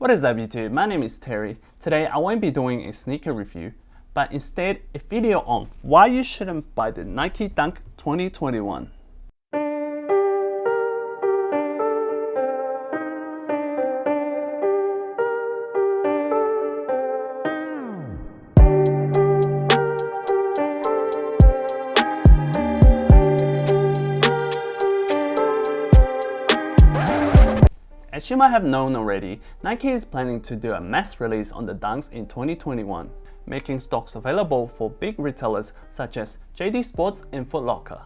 What is up YouTube, my name is Terry. Today I won't be doing a sneaker review, but instead a video on why you shouldn't buy the Nike Dunk 2021. As you might have known already, Nike is planning to do a mass release on the Dunks in 2021, making stocks available for big retailers such as JD Sports and Foot Locker,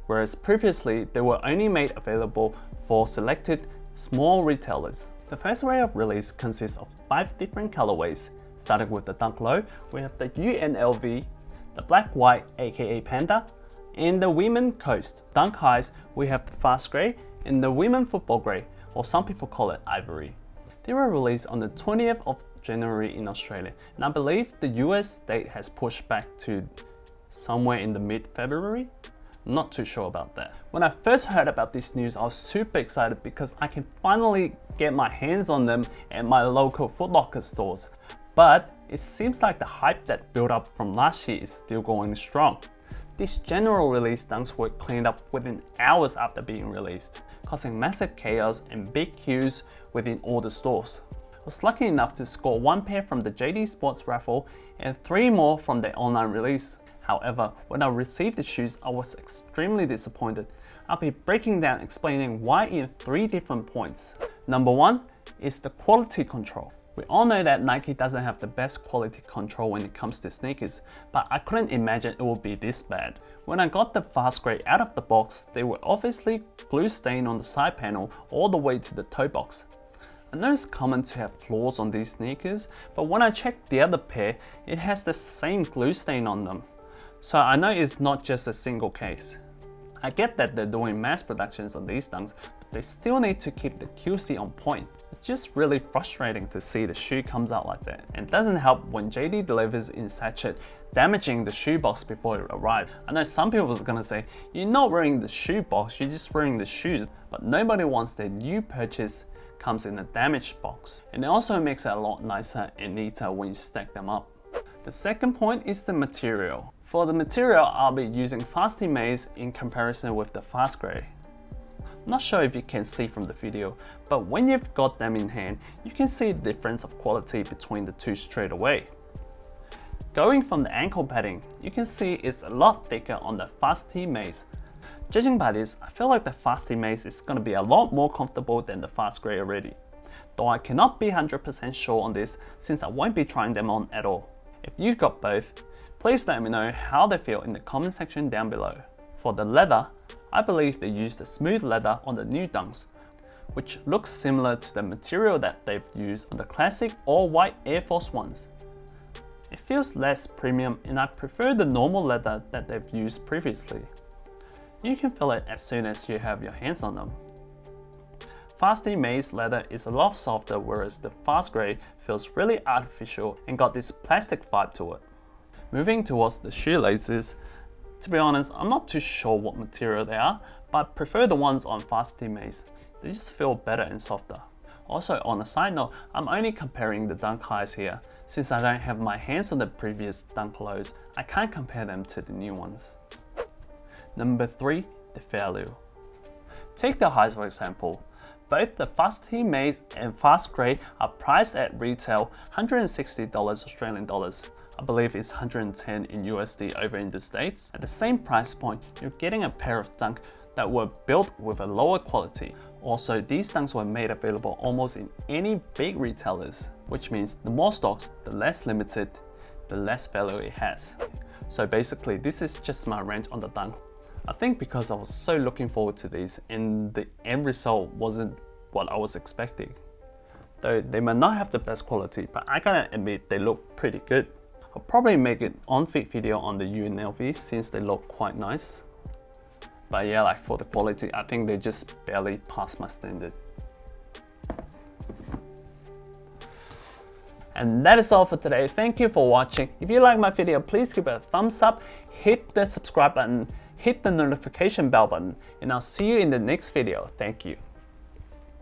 whereas previously they were only made available for selected small retailers. The first wave of release consists of 5 different colorways. Starting with the Dunk Low, we have the UNLV, the Black White aka Panda, and the Women Coast. Dunk Highs, we have the Fast Grey and the Women Football Grey, or some people call it Ivory. They were released on the 20th of January in Australia, and I believe the US date has pushed back to somewhere in the mid-February. Not too sure about that. When I first heard about this news, I was super excited because I can finally get my hands on them at my local Foot Locker stores. But it seems like the hype that built up from last year is still going strong. These general release dunks were cleaned up within hours after being released, causing massive chaos and big queues within all the stores. I was lucky enough to score 1 pair from the JD Sports raffle and 3 more from the online release. However, when I received the shoes, I was extremely disappointed. I'll be breaking down explaining why in 3 different points. Number 1 is the quality control. We all know that Nike doesn't have the best quality control when it comes to sneakers, but I couldn't imagine it would be this bad. When I got the Fast Grey out of the box, they were obviously glue stained on the side panel all the way to the toe box. I know it's common to have flaws on these sneakers, but when I checked the other pair, it has the same glue stain on them. So I know it's not just a single case. I get that they're doing mass productions on these dunks, but they still need to keep the QC on point. It's just really frustrating to see the shoe comes out like that, and it doesn't help when JD delivers in sachet, damaging the shoe box before it arrives. I know some people are gonna say, you're not wearing the shoe box, you're just wearing the shoes, but nobody wants their new purchase comes in a damaged box. And it also makes it a lot nicer and neater when you stack them up. The second point is the material. For the material, I'll be using Fasty Maize in comparison with the Fast Grey. Not sure if you can see from the video, but when you've got them in hand, you can see the difference of quality between the two straight away. Going from the ankle padding, you can see it's a lot thicker on the Fasty Maize. Judging by this, I feel like the Fasty Maize is going to be a lot more comfortable than the Fast Grey already. Though I cannot be 100% sure on this since I won't be trying them on at all. If you've got both, please let me know how they feel in the comment section down below. For the leather, I believe they used a smooth leather on the new Dunks, which looks similar to the material that they've used on the classic all-white Air Force Ones. It feels less premium and I prefer the normal leather that they've used previously. You can feel it as soon as you have your hands on them. Fasty Maize leather is a lot softer, whereas the Fast Grey feels really artificial and got this plastic vibe to it. Moving towards the shoelaces, to be honest, I'm not too sure what material they are, but I prefer the ones on Fasty Maize. They just feel better and softer. Also, on a side note, I'm only comparing the Dunk Highs here. Since I don't have my hands on the previous Dunk Lows, I can't compare them to the new ones. Number 3, the value. Take the highs for example. Both the Fasty Maize and Fast Grey are priced at retail $160 Australian dollars. I believe it's 110 in USD over in the States. At the same price point, you're getting a pair of Dunk that were built with a lower quality. Also, these Dunks were made available almost in any big retailers, which means the more stocks, the less limited, the less value it has. So basically, this is just my rant on the Dunk. I think because I was so looking forward to these and the end result wasn't what I was expecting. Though they might not have the best quality, but I gotta admit they look pretty good. I'll probably make an on-feet video on the UNLV since they look quite nice. But yeah, like for the quality, I think they just barely pass my standard. And that is all for today. Thank you for watching. If you like my video, please give it a thumbs up, hit the subscribe button, hit the notification bell button, and I'll see you in the next video. Thank you.